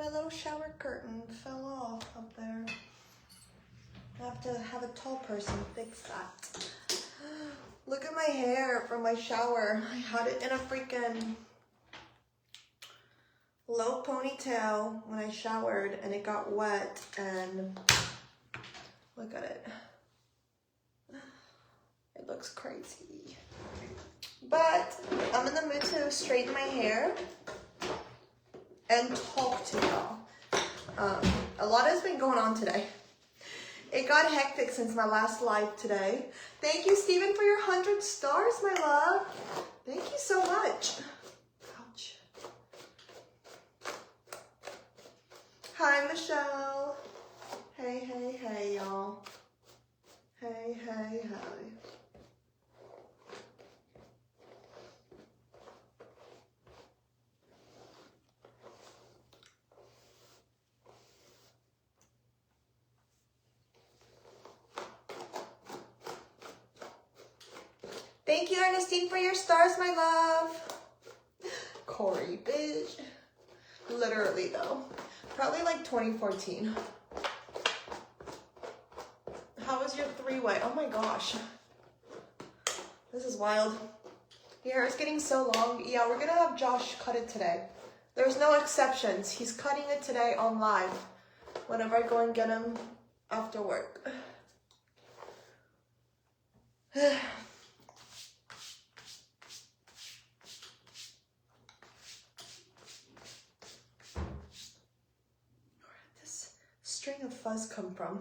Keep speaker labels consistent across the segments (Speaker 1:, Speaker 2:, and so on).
Speaker 1: My little shower curtain fell off up there. I have to have a tall person fix that. Look at my hair from my shower. I had it in a freaking low ponytail when I showered and it got wet and look at it. It looks crazy. But I'm in the mood to straighten my hair and talk to y'all. A lot has been going on today. It got hectic since my last live today. Thank you, Steven, for your 100 stars, my love. Thank you so much. Ouch. Hi, Michelle. Hey, hey, hey, y'all. Hey, hey, hey. Thank you, Ernestine, for your stars, my love. Corey, bitch. Literally, though. Probably like 2014. How was your three-way? Oh my gosh. This is wild. Your hair is getting so long. Yeah, we're gonna have Josh cut it today. There's no exceptions. He's cutting it today on live. Whenever I go and get him after work. String of fuzz come from?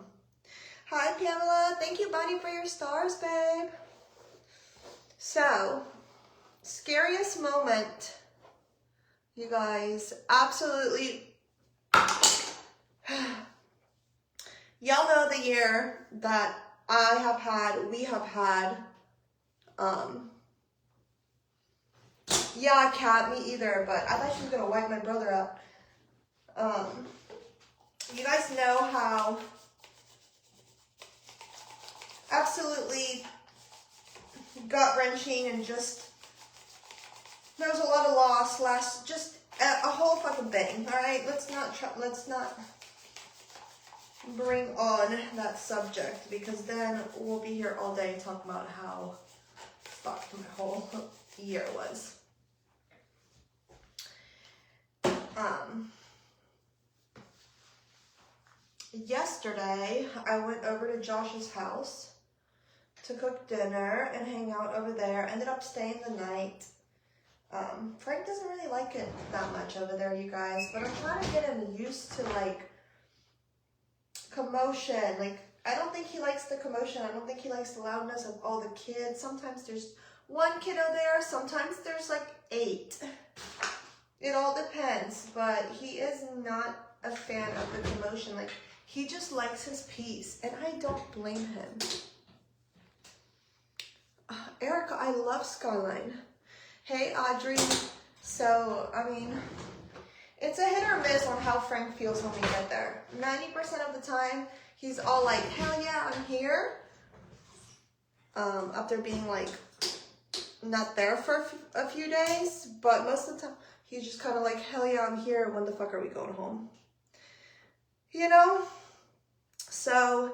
Speaker 1: Hi, Pamela. Thank you, Bonnie, for your stars, babe. So, scariest moment, you guys. Absolutely. Y'all know the year that we have had. Yeah, cat, me either, but I thought she was going to wipe my brother out. You guys know how absolutely gut-wrenching and just, there was a lot of loss just a whole fucking thing, all right? Let's not bring on that subject because then we'll be here all day talking about how fucked my whole year was. Yesterday, I went over to Josh's house to cook dinner and hang out over there. Ended up staying the night. Frank doesn't really like it that much over there, you guys, but I'm trying to get him used to, like, commotion. Like, I don't think he likes the commotion. I don't think he likes the loudness of all the kids. Sometimes there's one kiddo there. Sometimes there's, like, 8. It all depends, but he is not a fan of the commotion. Like, he just likes his peace, and I don't blame him. Erica, I love Skyline. Hey, Audrey. So, I mean, it's a hit or miss on how Frank feels when we get there. 90% of the time, he's all like, hell yeah, I'm here. After being, like, not there for a few days, but most of the time, he's just kind of like, hell yeah, I'm here. When the fuck are we going home? You know? So,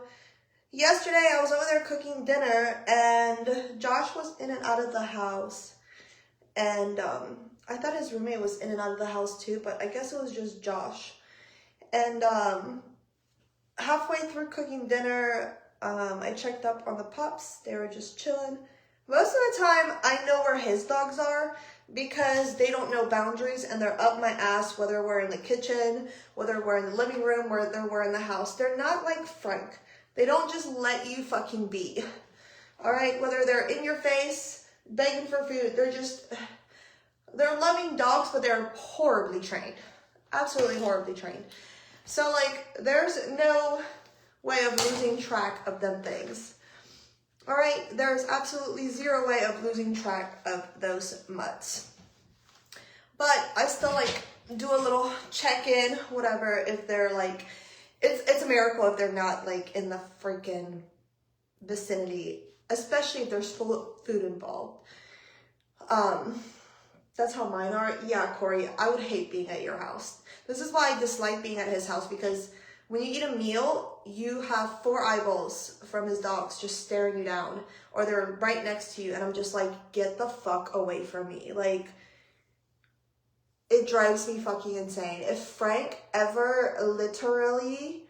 Speaker 1: yesterday I was over there cooking dinner and Josh was in and out of the house. And I thought his roommate was in and out of the house too, but I guess it was just Josh. And halfway through cooking dinner, I checked up on the pups. They were just chilling. Most of the time, I know where his dogs are because they don't know boundaries and they're up my ass, whether we're in the kitchen, whether we're in the living room, whether we're in the house. They're not like Frank. They don't just let you fucking be. All right? Whether they're in your face, begging for food, they're loving dogs, but they're horribly trained. Absolutely horribly trained. So, like, there's no way of losing track of them things. All right, there's absolutely zero way of losing track of those mutts. But I still, like, do a little check-in, whatever, if they're, like, it's a miracle if they're not, like, in the freaking vicinity, especially if there's food involved. That's how mine are. Yeah, Corey, I would hate being at your house. This is why I dislike being at his house, because when you eat a meal, you have 4 eyeballs from his dogs just staring you down, or they're right next to you, and I'm just like, get the fuck away from me. Like, it drives me fucking insane. If Frank ever literally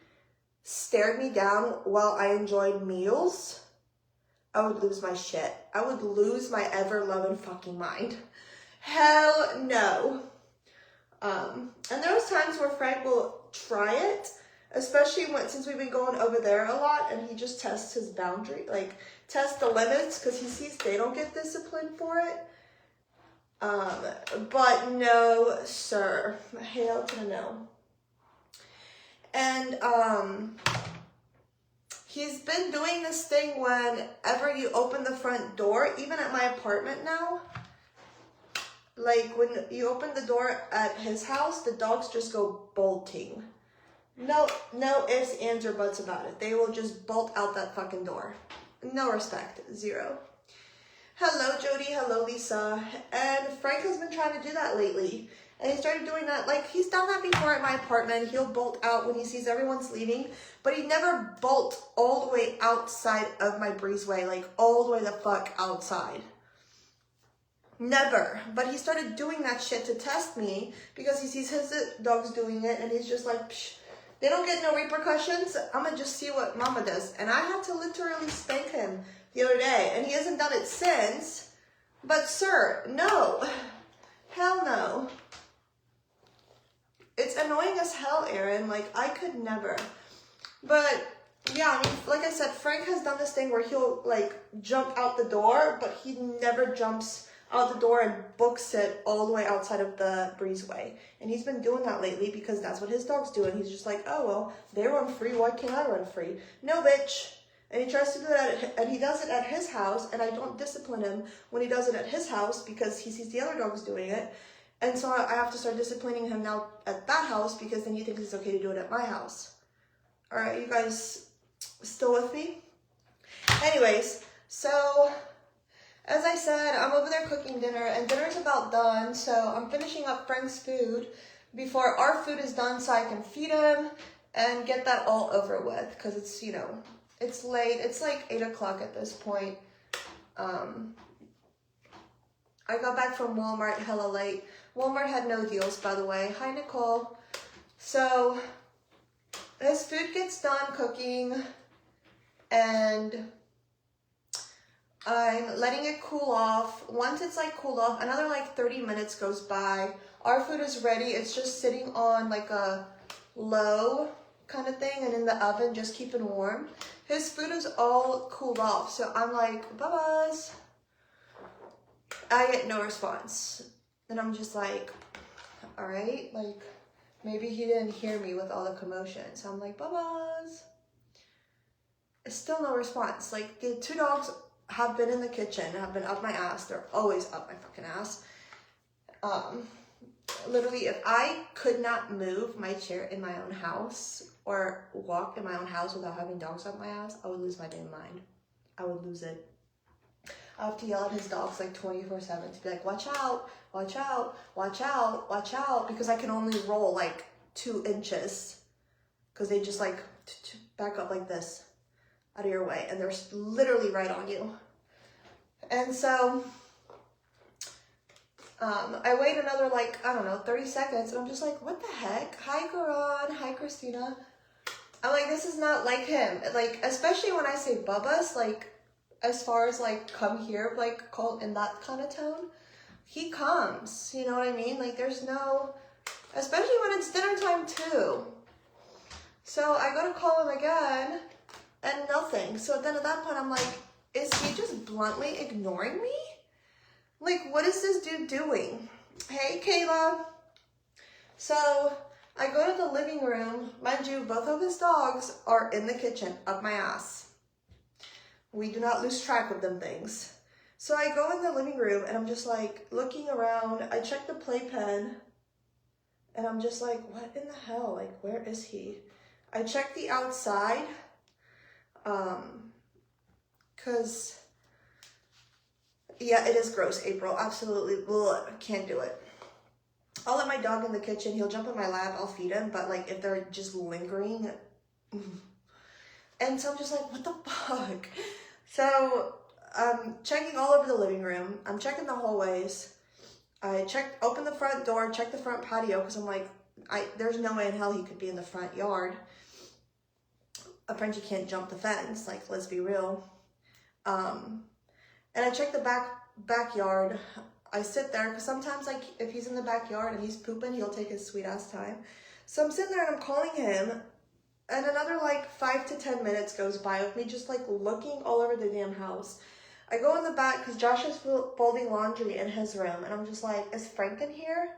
Speaker 1: stared me down while I enjoyed meals, I would lose my shit. I would lose my ever-loving fucking mind. Hell no. And there was times where Frank will try it, especially since we've been going over there a lot, and he just tests his boundary, like tests the limits, because he sees they don't get disciplined for it. But no, sir. Hell to the no. And he's been doing this thing whenever you open the front door, even at my apartment now. Like, when you open the door at his house, the dogs just go bolting. No ifs, ands, or buts about it. They will just bolt out that fucking door. No respect. 0. Hello, Jody. Hello, Lisa. And Frank has been trying to do that lately. And he started doing that. Like, he's done that before at my apartment. He'll bolt out when he sees everyone's leaving. But he never bolt all the way outside of my breezeway. Like, all the way the fuck outside. Never. But he started doing that shit to test me, because he sees his dogs doing it, and he's just like, psh, they don't get no repercussions. I'm gonna just see what mama does. And I had to literally spank him the other day, and he hasn't done it since. But sir, no. Hell no. It's annoying as hell, Aaron. Like, I could never. But yeah, I mean, like I said, Frank has done this thing where he'll like jump out the door, but he never jumps out the door and books it all the way outside of the breezeway. And he's been doing that lately because that's what his dogs do. And he's just like, oh, well, they run free. Why can't I run free? No, bitch. And he tries to do that, and he does it at his house, and I don't discipline him when he does it at his house because he sees the other dogs doing it. And so I have to start disciplining him now at that house, because then he thinks it's okay to do it at my house. All right, you guys still with me? Anyways, so as I said, I'm over there cooking dinner, and dinner's about done, so I'm finishing up Frank's food before our food is done so I can feed him and get that all over with, because it's, you know, it's late. It's like 8 o'clock at this point. I got back from Walmart hella late. Walmart had no deals, by the way. Hi, Nicole. So his food gets done cooking, and I'm letting it cool off. Once it's like cooled off, another like 30 minutes goes by. Our food is ready. It's just sitting on like a low kind of thing and in the oven, just keeping warm. His food is all cooled off. So I'm like, bye-byes. I get no response. And I'm just like, all right, like maybe he didn't hear me with all the commotion. So I'm like, bye-byes. Still no response. Like, the 2 dogs have been in the kitchen, have been up my ass. They're always up my fucking ass. Literally, if I could not move my chair in my own house or walk in my own house without having dogs up my ass, I would lose my damn mind. I would lose it. I have to yell at his dogs like 24/7 to be like, watch out, watch out, watch out, watch out, because I can only roll like 2 inches, because they just like back up like this out of your way, and they're literally right on you. And so I wait another like, I don't know, 30 seconds, and I'm just like, what the heck? Hi, Garon. Hi, Christina. I'm like, this is not like him. Like, especially when I say Bubba's, like, as far as like come here, like call in that kind of tone, he comes, you know what I mean? Like, there's no, especially when it's dinner time too. So I go to call him again and nothing. So then at that point I'm like, is he just bluntly ignoring me? Like, what is this dude doing? Hey, Kayla. So I go to the living room. Mind you, both of his dogs are in the kitchen up my ass. We do not lose track of them things. So I go in the living room and I'm just like looking around. I check the playpen and I'm just like, what in the hell? Like, where is he? I check the outside, cause Yeah, it is gross, April. Absolutely. Ugh, can't do it. I'll let my dog in the kitchen. He'll jump in my lap. I'll feed him. But, like, if they're just lingering... And so I'm just like, what the fuck? So I'm checking all over the living room. I'm checking the hallways. I open the front door, check the front patio, because I'm like, there's no way in hell he could be in the front yard. A Frenchie can't jump the fence, like, let's be real. And I check the backyard. I sit there, because sometimes, like, if he's in the backyard and he's pooping, he'll take his sweet ass time. So I'm sitting there and I'm calling him, and another, like, 5 to 10 minutes goes by with me just, like, looking all over the damn house. I go in the back, because Josh is folding laundry in his room, and I'm just like, is Frank in here?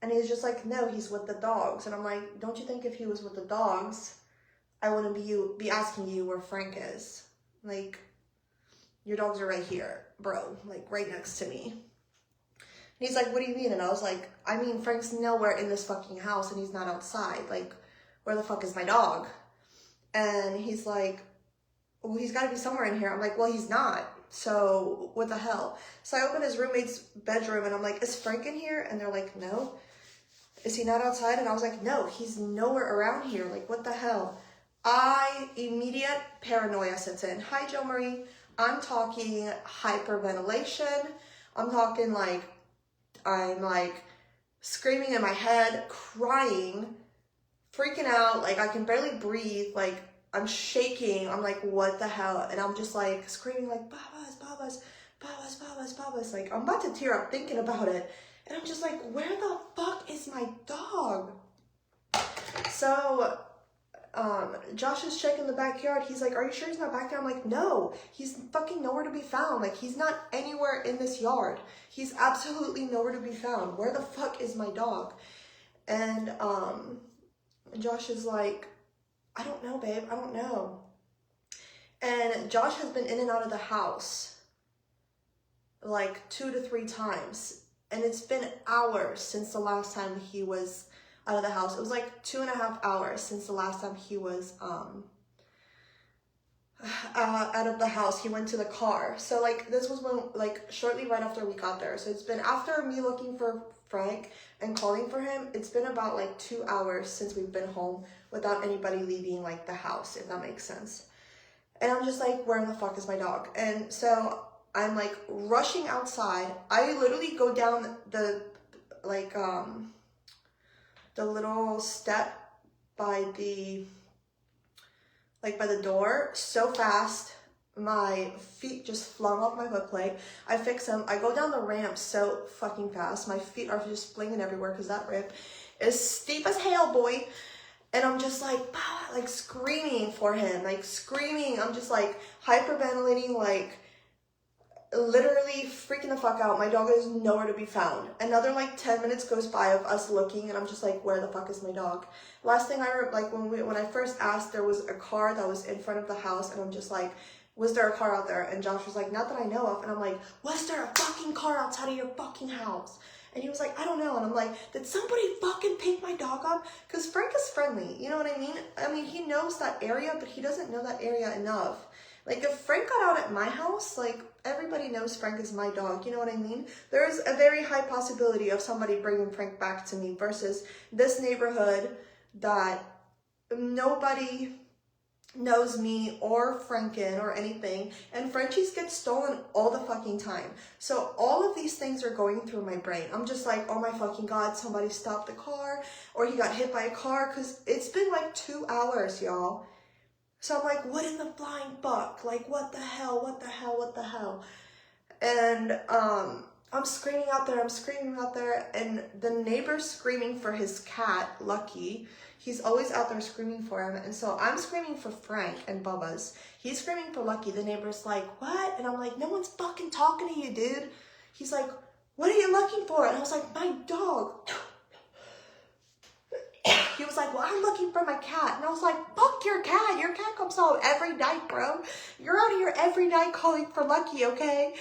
Speaker 1: And he's just like, no, he's with the dogs. And I'm like, don't you think if he was with the dogs, I wouldn't be asking you where Frank is? Like, your dogs are right here, bro, like, right next to me. And he's like, what do you mean? And I was like, I mean, Frank's nowhere in this fucking house, and he's not outside. Like, where the fuck is my dog? And he's like, well, he's got to be somewhere in here. I'm like, well, he's not. So what the hell? So I open his roommate's bedroom and I'm like, is Frank in here? And they're like, no. Is he not outside? And I was like, no, he's nowhere around here. Like, what the hell? Immediate paranoia sets in. Hi, Joe Marie. I'm talking hyperventilation. I'm talking like, I'm like screaming in my head, crying, freaking out. Like, I can barely breathe. Like, I'm shaking. I'm like, what the hell? And I'm just like screaming like, Babas, Babas, Babas, Babas, Babas. Like, I'm about to tear up thinking about it. And I'm just like, where the fuck is my dog? So, Josh is checking the backyard. He's like, are you sure he's not back there? I'm like, no, he's fucking nowhere to be found. Like, he's not anywhere in this yard. He's absolutely nowhere to be found. Where the fuck is my dog? And, Josh is like, I don't know, babe. I don't know. And Josh has been in and out of the house like 2 to 3 times. And it's been hours since the last time he was out of the house. It was like 2.5 hours since the last time he was out of the house. He went to the car. So, like, this was when, like, shortly right after we got there. So it's been after me looking for Frank and calling for him. It's been about like 2 hours since we've been home without anybody leaving, like, the house, if that makes sense. And I'm just like, where the fuck is my dog? And so I'm like rushing outside. I literally go down the, like, the little step by the, like, by the door so fast. My feet just flung off my foot plate. I fix them. I go down the ramp so fucking fast. My feet are just flinging everywhere because that ramp is steep as hell, boy. And I'm just like screaming for him, like screaming. I'm just like hyperventilating, like literally freaking the fuck out. My dog is nowhere to be found. Another like 10 minutes goes by of us looking, and I'm just like, where the fuck is my dog? Last thing I remember, like when I first asked, there was a car that was in front of the house, and I'm just like, was there a car out there? And Josh was like, not that I know of. And I'm like, was there a fucking car outside of your fucking house? And he was like, I don't know. And I'm like, did somebody fucking pick my dog up? Because Frank is friendly, you know what I mean? I mean, he knows that area, but he doesn't know that area enough. Like, if Frank got out at my house, like, everybody knows Frank is my dog, you know what I mean? There's a very high possibility of somebody bringing Frank back to me versus this neighborhood that nobody knows me or Franken or anything, and Frenchies get stolen all the fucking time. So all of these things are going through my brain. I'm just like, oh my fucking god, somebody stopped the car, or he got hit by a car, because it's been like 2 hours, y'all. So I'm like, what in the flying fuck? Like, what the hell, what the hell, what the hell? And I'm screaming out there, and the neighbor's screaming for his cat, Lucky. He's always out there screaming for him. And so I'm screaming for Frank and Bubba's. He's screaming for Lucky. The neighbor's like, what? And I'm like, no one's fucking talking to you, dude. He's like, what are you looking for? And I was like, my dog. He was like, well, I'm looking for my cat. And I was like, fuck your cat. Your cat comes home every night, bro. You're out here every night calling for Lucky, okay?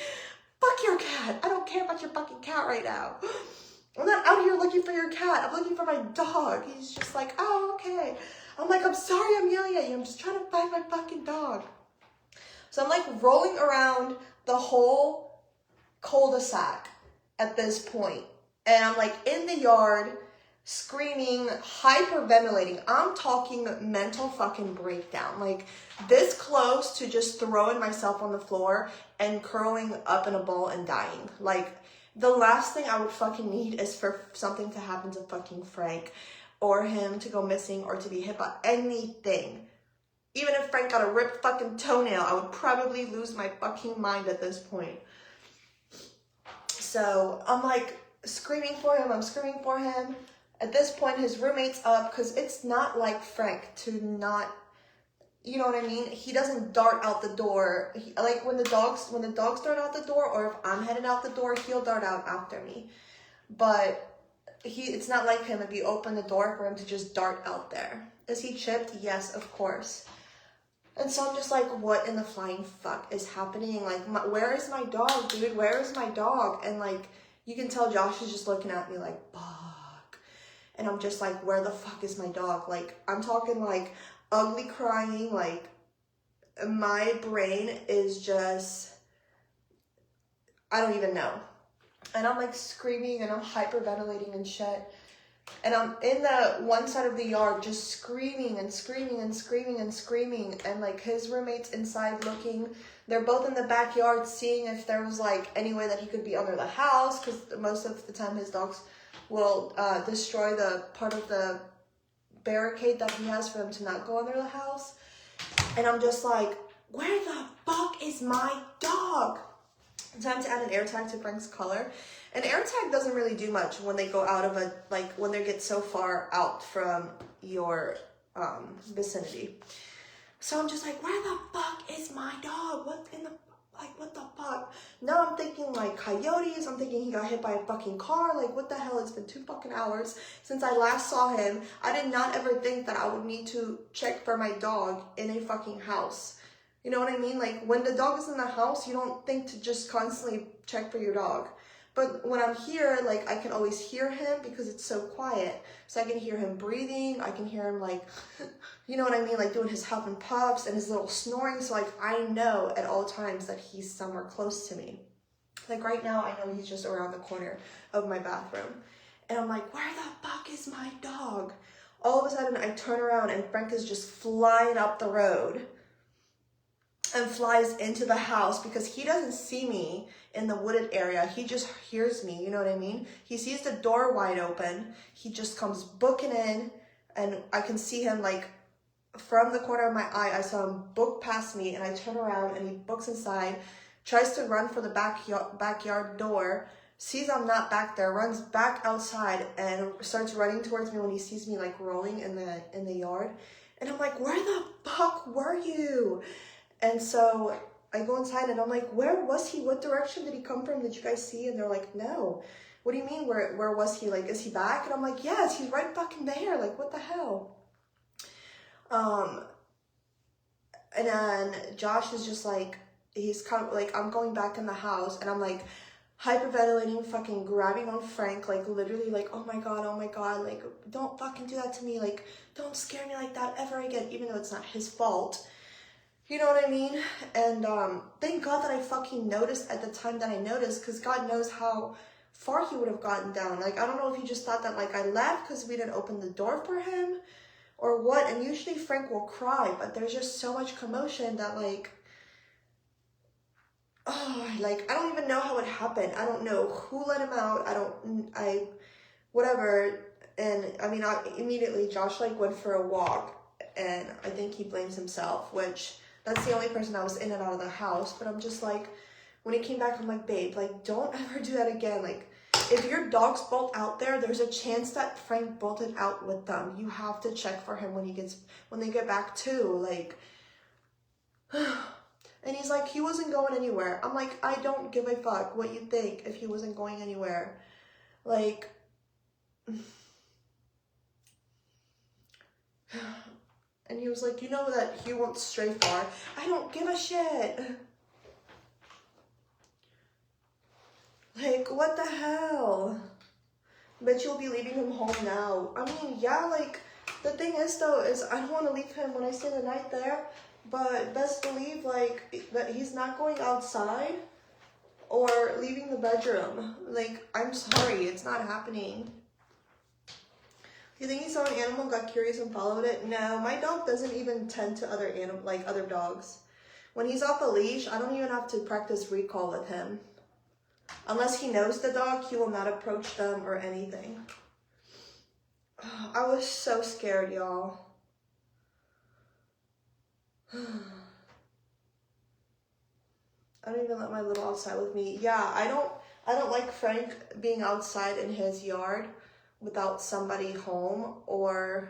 Speaker 1: Fuck your cat. I don't care about your fucking cat right now. I'm not out here looking for your cat. I'm looking for my dog. He's just like, oh, okay. I'm like, I'm sorry I'm yelling at you. I'm just trying to find my fucking dog. So I'm like rolling around the whole cul-de-sac at this point. And I'm like in the yard, screaming, hyperventilating. I'm talking mental fucking breakdown. Like this close to just throwing myself on the floor and curling up in a ball and dying. Like the last thing I would fucking need is for something to happen to fucking Frank, or him to go missing, or to be hit by anything. Even if Frank got a ripped fucking toenail, I would probably lose my fucking mind at this point. So I'm like screaming for him. I'm screaming for him. At this point, his roommate's up, because it's not like Frank to not, you know what I mean? He doesn't dart out the door. Like when the dogs dart out the door, or if I'm headed out the door, he'll dart out after me. But it's not like him if you open the door for him to just dart out there. Is he chipped? Yes, of course. And so I'm just like, what in the flying fuck is happening? Like, where is my dog, dude? Where is my dog? And like, you can tell Josh is just looking at me like, fuck. And I'm just like, where the fuck is my dog? Like, I'm talking like ugly crying. Like, my brain is just, I don't even know. And I'm like screaming and I'm hyperventilating and shit. And I'm in the one side of the yard just screaming and screaming and screaming and screaming. And like his roommate's inside looking. They're both in the backyard seeing if there was like any way that he could be under the house. Because most of the time his dogs will destroy the part of the barricade that he has for them to not go under the house. And I'm just like, where the fuck is my dog? Time to add an air tag to Frank's collar. An air tag doesn't really do much when they go out of a, like when they get so far out from your vicinity. So I'm just like, where the fuck is my dog? What the fuck? Now I'm thinking like coyotes. I'm thinking he got hit by a fucking car. Like what the hell? It's been 2 fucking hours since I last saw him. I did not ever think that I would need to check for my dog in a fucking house. You know what I mean? Like when the dog is in the house, you don't think to just constantly check for your dog. But when I'm here, like I can always hear him because it's so quiet. So I can hear him breathing. I can hear him like, you know what I mean? Like doing his huff and puffs and his little snoring. So like I know at all times that he's somewhere close to me. Like right now, I know he's just around the corner of my bathroom. And I'm like, where the fuck is my dog? All of a sudden I turn around and Frank is just flying up the road. And flies into the house because he doesn't see me in the wooded area. He just hears me, you know what I mean? He sees the door wide open. He just comes booking in, and I can see him like from the corner of my eye. I saw him book past me, and I turn around and he books inside, tries to run for the backyard door, sees I'm not back there, runs back outside and starts running towards me when he sees me like rolling in the yard. And I'm like, where the fuck were you? And so I go inside and I'm like, where was he? What direction did he come from? Did you guys see? And they're like, no. What do you mean? Where was he? Like, is he back? And I'm like, yes, he's right fucking there. Like, what the hell? And then Josh is just like, he's kind of like, I'm going back in the house, and I'm like hyperventilating, fucking grabbing on Frank, like literally like, oh my God, like don't fucking do that to me. Like, don't scare me like that ever again, even though it's not his fault. You know what I mean? And thank God that I fucking noticed at the time that I noticed, because God knows how far he would have gotten down. Like, I don't know if he just thought that like I left because we didn't open the door for him or what. And usually Frank will cry, but there's just so much commotion that like, oh, like I don't even know how it happened. I don't know who let him out. Whatever. And I mean, immediately Josh like went for a walk, and I think he blames himself, which that's the only person that was in and out of the house. But I'm just like, when he came back, I'm like, babe, like, don't ever do that again. Like, if your dogs bolt out there, there's a chance that Frank bolted out with them. You have to check for him when they get back too. Like, and he's like, he wasn't going anywhere. I'm like, I don't give a fuck what you think if he wasn't going anywhere. Like, and he was like, you know that he won't stray far. I don't give a shit. Like, what the hell? Bet you'll be leaving him home now. I mean, yeah, like, the thing is, though, is I don't want to leave him when I stay the night there. But best believe, like, that he's not going outside. or leaving the bedroom. Like, I'm sorry, it's not happening. You think he saw an animal, got curious and followed it? No, my dog doesn't even tend to other dogs. When he's off a leash, I don't even have to practice recall with him. Unless he knows the dog, he will not approach them or anything. I was so scared, y'all. I don't even let my little outside with me. Yeah, I don't like Frank being outside in his yard without somebody home or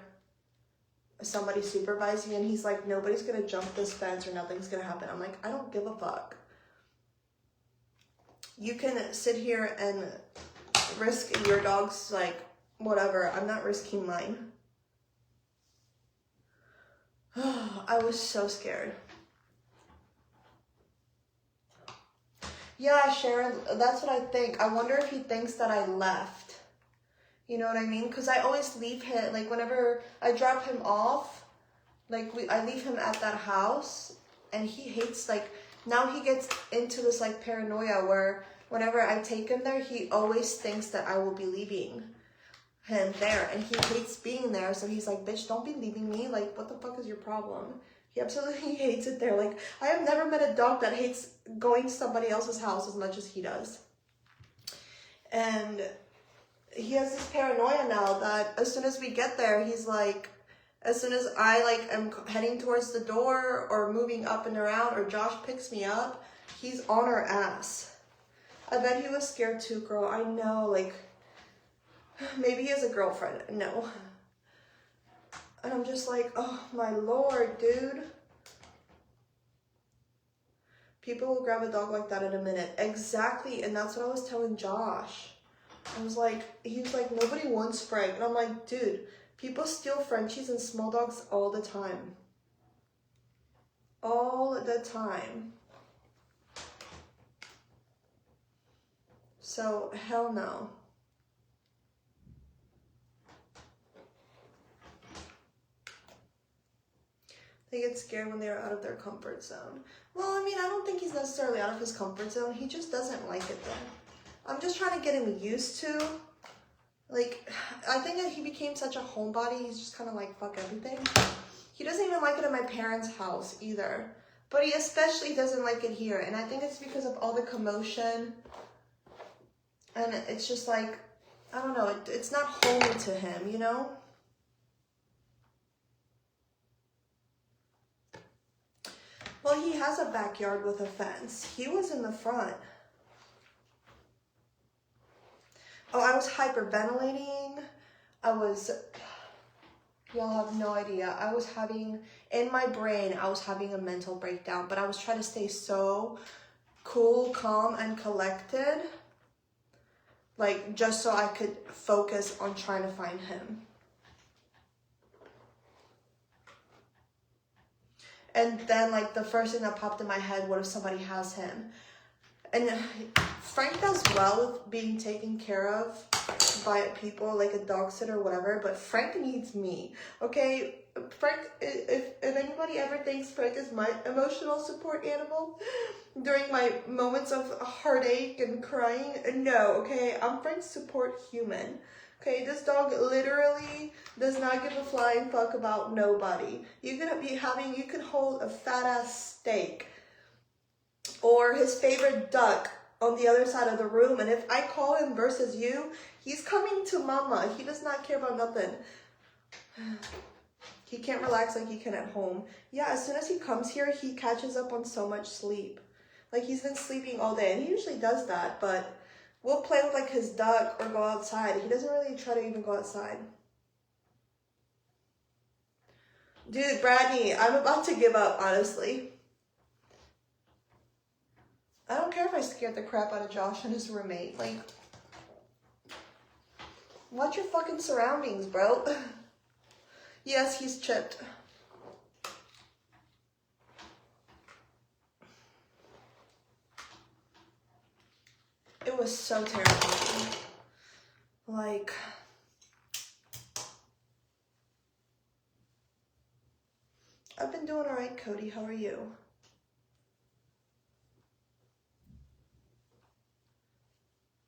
Speaker 1: somebody supervising, and he's like, nobody's gonna jump this fence or nothing's gonna happen. I'm like, I don't give a fuck. You can sit here and risk your dog's, like, whatever. I'm not risking mine. I was so scared. Yeah, Sharon, that's what I think. I wonder if he thinks that I left. You know what I mean? Because I always leave him, like, whenever I drop him off, like, I leave him at that house, and he hates, like, now he gets into this, like, paranoia where whenever I take him there, he always thinks that I will be leaving him there, and he hates being there, so he's like, bitch, don't be leaving me, like, what the fuck is your problem? He absolutely hates it there. Like, I have never met a dog that hates going to somebody else's house as much as he does. And he has this paranoia now that as soon as we get there, he's like, as soon as I, like, am heading towards the door or moving up and around or Josh picks me up, he's on our ass. I bet he was scared too, girl. I know, like, maybe he has a girlfriend. No. And I'm just like, oh my Lord, dude. People will grab a dog like that in a minute. Exactly, and that's what I was telling Josh. I was like, he was like, nobody wants Frank. And I'm like, dude, people steal Frenchies and small dogs all the time. All the time. So, hell no. They get scared when they're out of their comfort zone. Well, I mean, I don't think he's necessarily out of his comfort zone. He just doesn't like it then. I'm just trying to get him used to, like, I think that he became such a homebody. He's just kind of like, fuck everything. He doesn't even like it at my parents' house either. But he especially doesn't like it here. And I think it's because of all the commotion. And it's just like, I don't know, it's not homey to him, you know? Well, he has a backyard with a fence. He was in the front. Oh, I was hyperventilating. Y'all have no idea. In my brain, I was having a mental breakdown, but I was trying to stay so cool, calm, and collected. Like, just so I could focus on trying to find him. And then, like, the first thing that popped in my head, what if somebody has him? And Frank does well with being taken care of by people, like a dog sitter or whatever, but Frank needs me, okay? Frank, if anybody ever thinks Frank is my emotional support animal during my moments of heartache and crying, no, okay? I'm Frank's support human. Okay, this dog literally does not give a flying fuck about nobody. You could hold a fat ass steak or his favorite duck on the other side of the room, and if I call him versus you, he's coming to mama. He does not care about nothing. He can't relax like he can at home. Yeah, as soon as he comes here, he catches up on so much sleep. Like, he's been sleeping all day, and he usually does that, but we'll play with, like, his duck or go outside. He doesn't really try to even go outside. Dude, Bradney, I'm about to give up, honestly. I don't care if I scared the crap out of Josh and his roommate. Like, watch your fucking surroundings, bro. Yes, he's chipped. It was so terrifying. Like, I've been doing all right, Cody. How are you?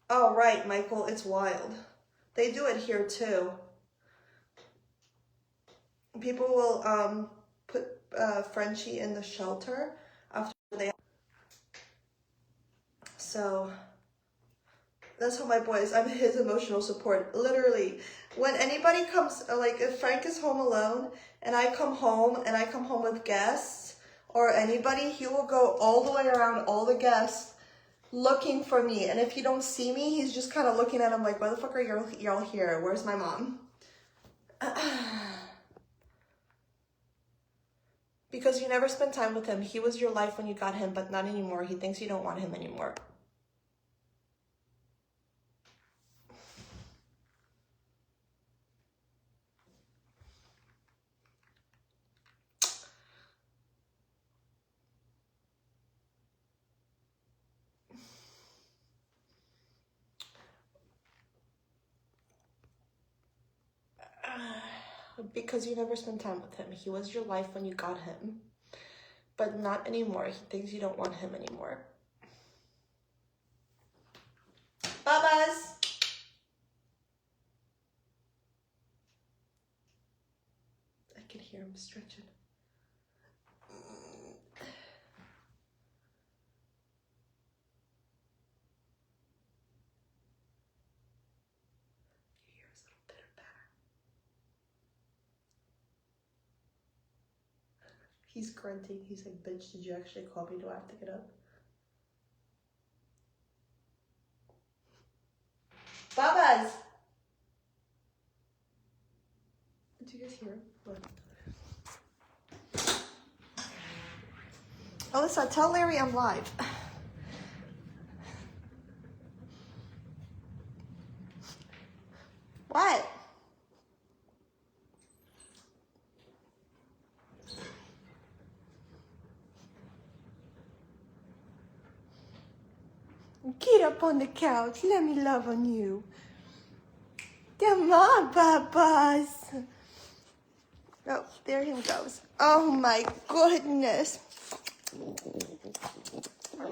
Speaker 1: Oh, right, Michael, it's wild. They do it here too. People will put Frenchie in the shelter after they... So that's how my boy is. I'm his emotional support. Literally, when anybody comes, like if Frank is home alone and I come home with guests or anybody, he will go all the way around all the guests looking for me. And if you don't see me, he's just kind of looking at him like, why the fuck are y'all here? Where's my mom? Because you never spent time with him. He was your life when you got him, but not anymore. He thinks you don't want him anymore. Because you never spent time with him. He was your life when you got him, but not anymore. He thinks you don't want him anymore. Babas! I can hear him stretching. You hear his little pitter patter. He's grunting. He's like, bitch, did you actually call me? Do I have to get up? Babas! Did you guys hear him? What? Alyssa, tell Larry I'm live. What? Get up on the couch. Let me love on you. Come on, Babas. Oh, there he goes. Oh my goodness.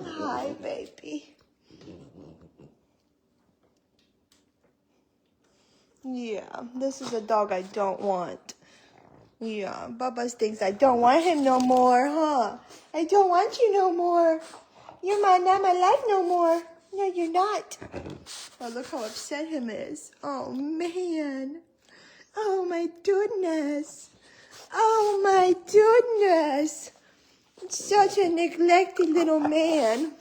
Speaker 1: Hi, baby. Yeah, this is a dog I don't want. Yeah, Babas thinks I don't want him no more, huh? I don't want you no more. You're not my life no more. No, you're not. Oh, look how upset him is. Oh, man. Oh, my goodness. Oh, my goodness. Such a neglected little man.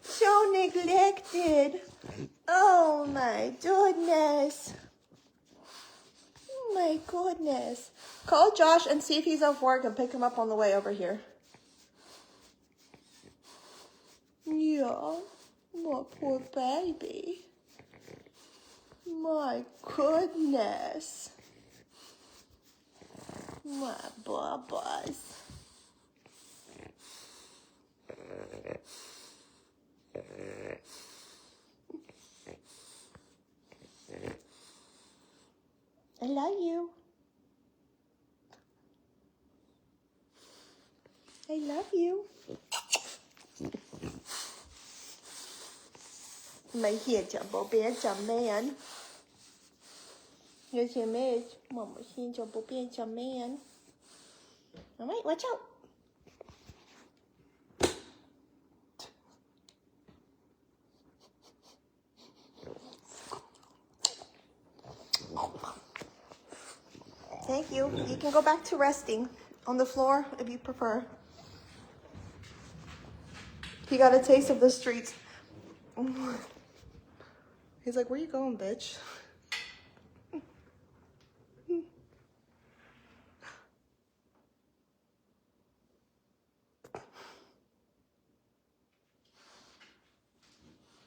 Speaker 1: So neglected. Oh, my goodness. Oh, my goodness. Call Josh and see if he's off work and pick him up on the way over here. Yeah, my poor baby. My goodness. My Babas. I love you. I love you. Mày here chậm bộ bé chậm man. Yes, he is. Mama here chậm bộ bé chậm man. All right, watch out. Thank you. You can go back to resting on the floor if you prefer. He got a taste of the streets. He's like, where you going, bitch?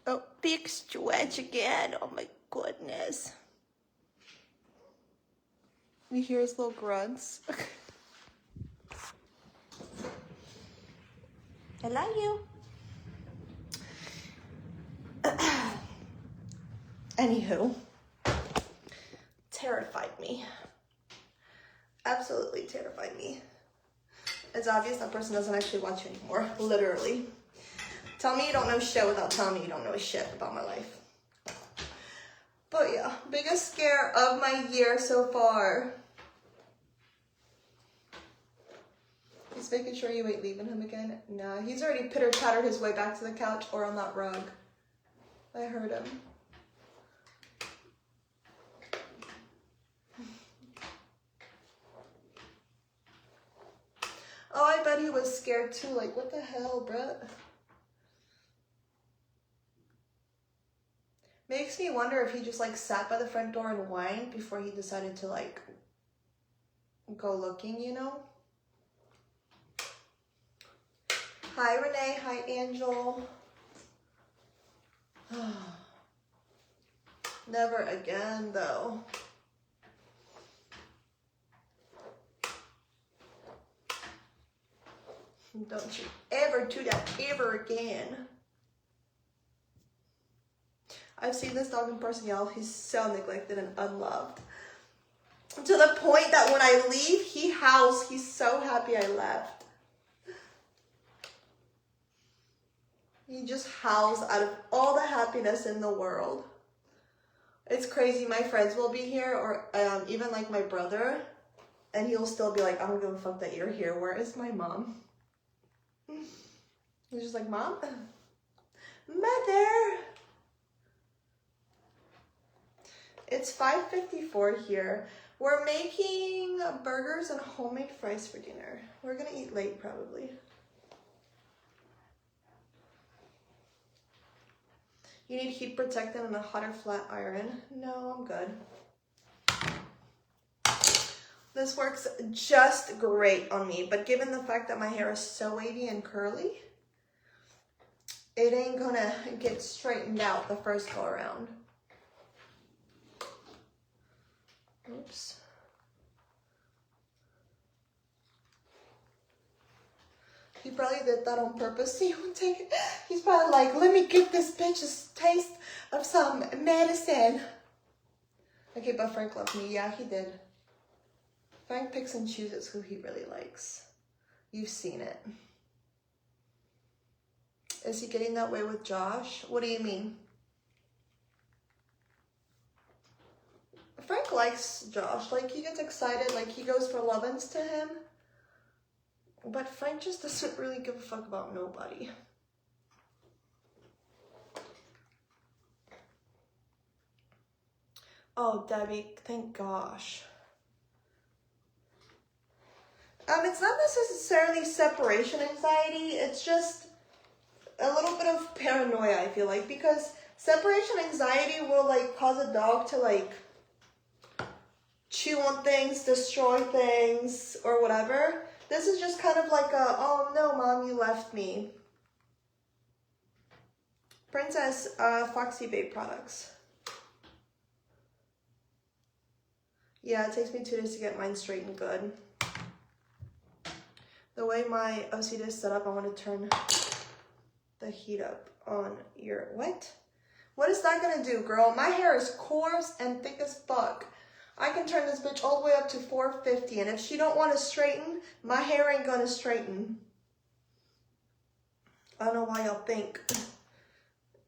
Speaker 1: Oh, big stretch again. Oh my goodness. You hear his little grunts. I love you. Anywho, terrified me. Absolutely terrified me. It's obvious that person doesn't actually watch you anymore, literally. Tell me you don't know shit without telling me you don't know shit about my life. But yeah, biggest scare of my year so far. He's making sure you ain't leaving him again. Nah, he's already pitter-pattered his way back to the couch or on that rug. I heard him. Oh, I bet he was scared too. Like, what the hell, Brett? Makes me wonder if he just like sat by the front door and whined before he decided to like go looking, you know? Hi, Renee. Hi, Angel. Never again, though. Don't you ever do that ever again. I've seen this dog in person, y'all. He's so neglected and unloved. To the point that when I leave, he howls. He's so happy I left. He just howls out of all the happiness in the world. It's crazy. My friends will be here, or even like my brother, and he'll still be like, I don't give a fuck that you're here. Where is my mom? He's just like, Mom? Mother! It's 5:54 here. We're making burgers and homemade fries for dinner. We're gonna eat late probably. You need heat protectant and a hotter flat iron. No, I'm good. This works just great on me, but given the fact that my hair is so wavy and curly, it ain't gonna get straightened out the first go around. Oops. He probably did that on purpose. He won't take it. He's probably like, let me give this bitch a taste of some medicine. Okay, but Frank loved me. Yeah, he did. Frank picks and chooses who he really likes. You've seen it. Is he getting that way with Josh? What do you mean? Frank likes Josh. Like, he gets excited. Like, he goes for love-ins to him. But Frank just doesn't really give a fuck about nobody. Oh, Debbie, thank gosh. It's not necessarily separation anxiety. It's just a little bit of paranoia, I feel like. Because separation anxiety will, like, cause a dog to, like, chew on things, destroy things, or whatever. This is just kind of like a, oh no, Mom, you left me. Princess Foxy Babe products. Yeah, it takes me 2 days to get mine straight and good. The way my OCD is set up, I want to turn the heat up on your, what? What is that gonna do, girl? My hair is coarse and thick as fuck. I can turn this bitch all the way up to 450, and if she don't want to straighten, my hair ain't gonna straighten. I don't know why y'all think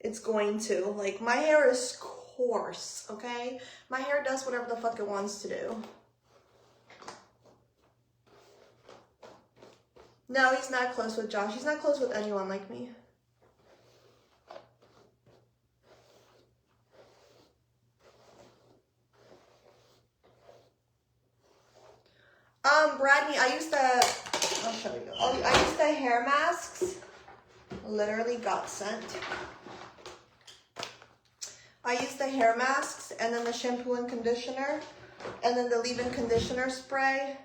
Speaker 1: it's going to. Like, my hair is coarse, okay? My hair does whatever the fuck it wants to do. No, he's not close with Josh. He's not close with anyone like me. Bradney, I'll show you. I used the hair masks. Literally got sent. I used the hair masks and then the shampoo and conditioner and then the leave-in conditioner spray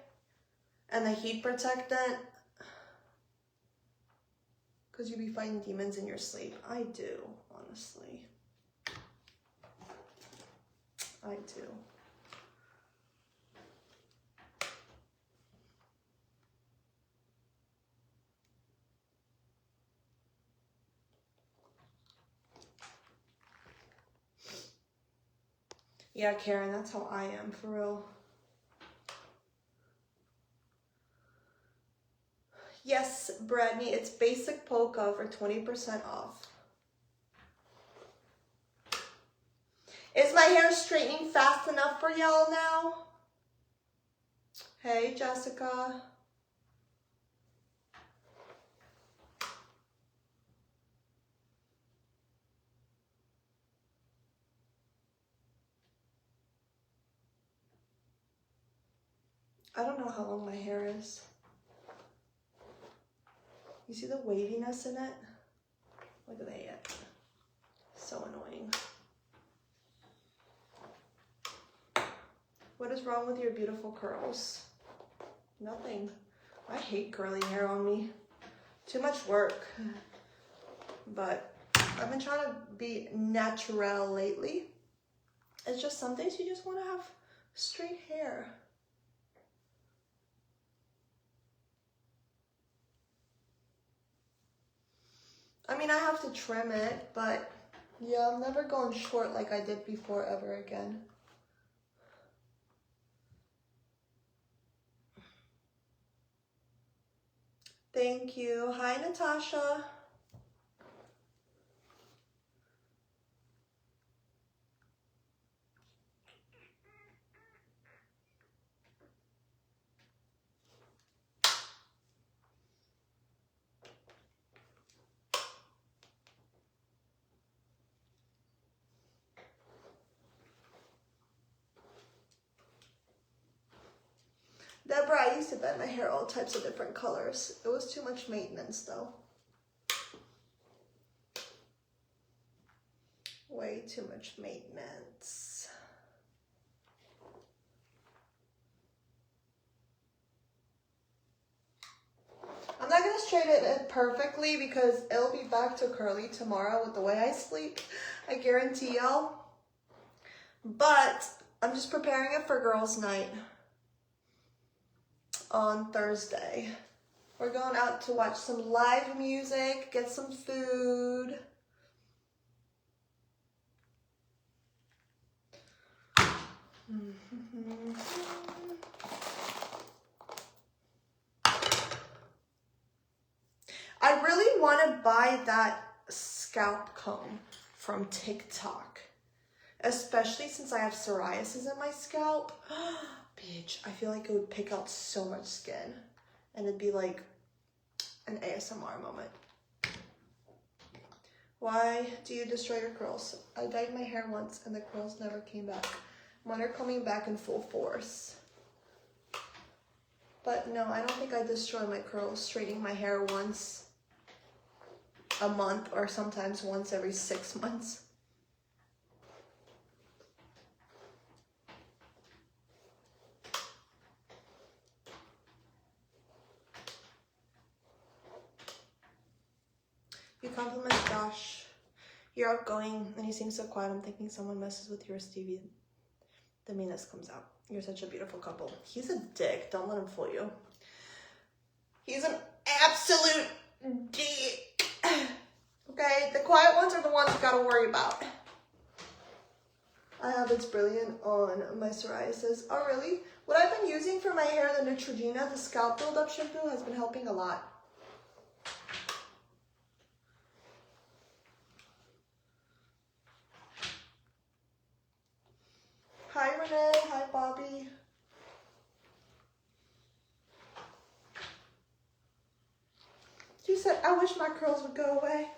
Speaker 1: and the heat protectant. Because you be fighting demons in your sleep. I do, honestly. I do. Yeah, Karen, that's how I am, for real. Yes, Bradney. It's basic polka for 20% off. Is my hair straightening fast enough for y'all now? Hey, Jessica. I don't know how long my hair is. You see the waviness in it? Look at that. So annoying. What is wrong with your beautiful curls? Nothing. I hate curly hair on me. Too much work. But I've been trying to be natural lately. It's just some days you just want to have straight hair. I mean, I have to trim it, but yeah, I'm never going short like I did before ever again. Thank you. Hi, Natasha. Deborah, I used to dye my hair all types of different colors. It was too much maintenance though. Way too much maintenance. I'm not gonna straighten it perfectly because it'll be back to curly tomorrow with the way I sleep. I guarantee y'all. But I'm just preparing it for girls' night on Thursday. We're going out to watch some live music, get some food. I really want to buy that scalp comb from TikTok, especially since I have psoriasis in my scalp. Bitch, I feel like it would pick out so much skin and it'd be like an ASMR moment. Why do you destroy your curls? I dyed my hair once and the curls never came back. Mine are coming back in full force. But no, I don't think I destroy my curls straightening my hair once a month or sometimes once every 6 months. You compliment Josh. You're outgoing and he seems so quiet. I'm thinking someone messes with your Stevie. The meanness comes out. You're such a beautiful couple. He's a dick. Don't let him fool you. He's an absolute dick. Okay? The quiet ones are the ones you gotta worry about. I have It's Brilliant on my psoriasis. Oh, really? What I've been using for my hair, the Neutrogena, the scalp buildup shampoo, has been helping a lot. Hi, Renee. Hi, Bobby. She said, I wish my curls would go away.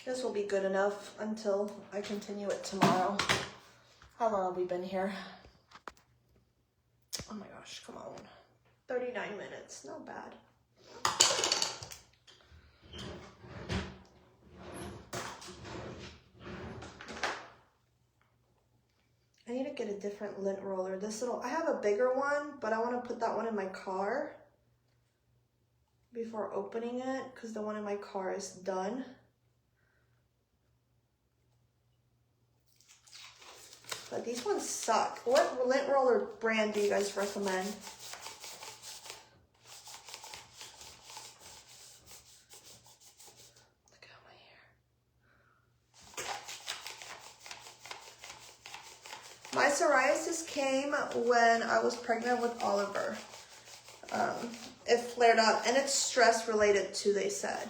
Speaker 1: This will be good enough until I continue it tomorrow. How long have we been here? Oh my gosh, come on. 39 minutes, not bad. I need to get a different lint roller. This little, I have a bigger one, but I want to put that one in my car before opening it because the one in my car is done. But these ones suck. What lint roller brand do you guys recommend? Look at my hair. My psoriasis came when I was pregnant with Oliver. It flared up, and it's stress related too, they said.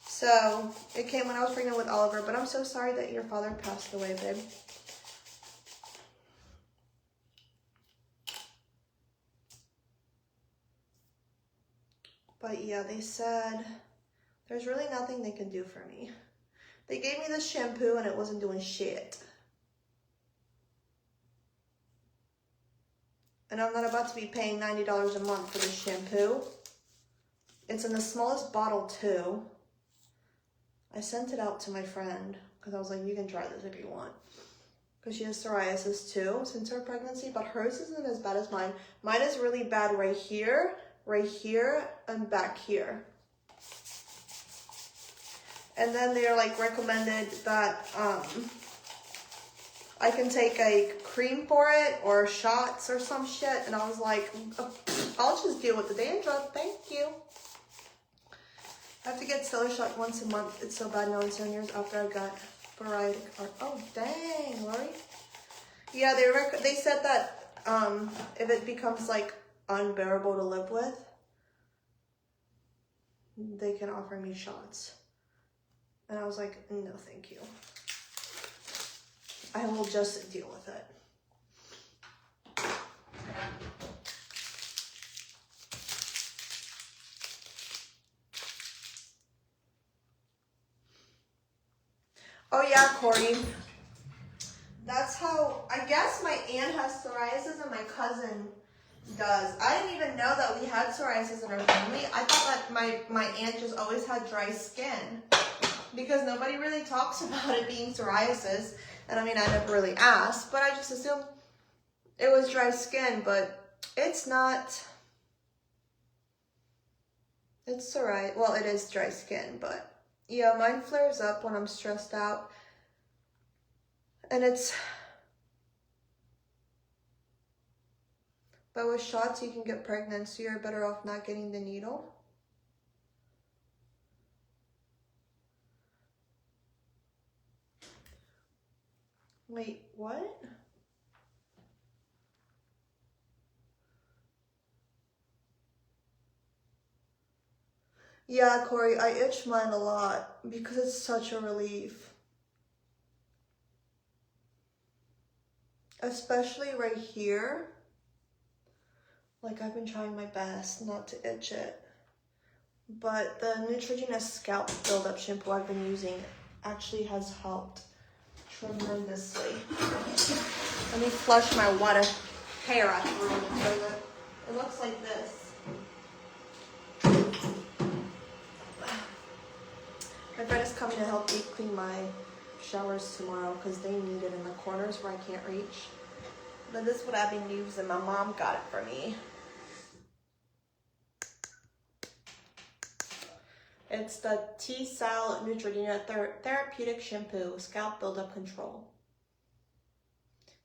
Speaker 1: So it came when I was pregnant with Oliver, but I'm so sorry that your father passed away, babe. But yeah, they said there's really nothing they can do for me. They gave me this shampoo and it wasn't doing shit. And I'm not about to be paying $90 a month for this shampoo. It's in the smallest bottle too. I sent it out to my friend because I was like, you can try this if you want. Because she has psoriasis too since her pregnancy, but hers isn't as bad as mine. Mine is really bad right here, and back here. And then they're like recommended that I can take a cream for it or shots or some shit. And I was like, I'll just deal with the dandruff. Thank you. I have to get Cellar Shock once a month. It's so bad now. It's 7 years after I got psoriatic. Oh, dang, Lori. Yeah, they said that if it becomes like unbearable to live with, they can offer me shots. And I was like, no, thank you. I will just deal with it. Oh yeah, Corey. That's how, I guess my aunt has psoriasis and my cousin does. I didn't even know that we had psoriasis in our family. I thought that my aunt just always had dry skin because nobody really talks about it being psoriasis. And I mean, I never really asked, but I just assumed it was dry skin, but it's not. It's alright. Well, it is dry skin, but yeah, mine flares up when I'm stressed out. And it's, but with shots you can get pregnant, so you're better off not getting the needle. Wait, what? Yeah, Corey, I itch mine a lot because it's such a relief. Especially right here. Like, I've been trying my best not to itch it. But the Neutrogena scalp buildup shampoo I've been using actually has helped tremendously. Let me flush my water hair out through the toilet. It looks like this. My friend is coming to help me clean my showers tomorrow because they need it in the corners where I can't reach. But this is what I've been using. My mom got it for me. It's the T-Cell Neutrogena Therapeutic Shampoo, Scalp Buildup Control.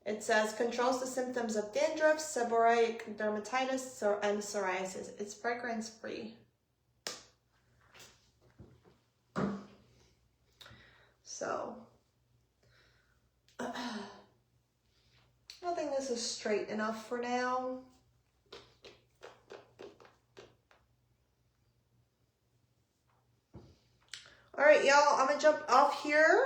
Speaker 1: It says, controls the symptoms of dandruff, seborrheic dermatitis, and psoriasis. It's fragrance-free. So, I think this is straight enough for now. All right, y'all, I'm gonna jump off here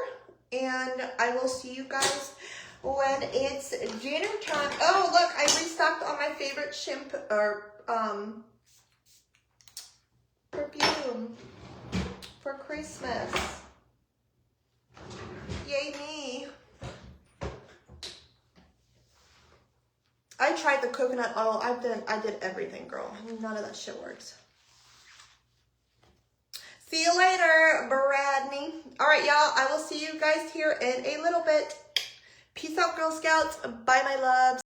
Speaker 1: and I will see you guys when it's dinner time. Oh, look, I restocked on my favorite shampoo or perfume for Christmas. Yay me. I tried the coconut oil. I did everything, girl. None of that shit works. See you later, Bradney. All right, y'all. I will see you guys here in a little bit. Peace out, Girl Scouts. Bye, my loves.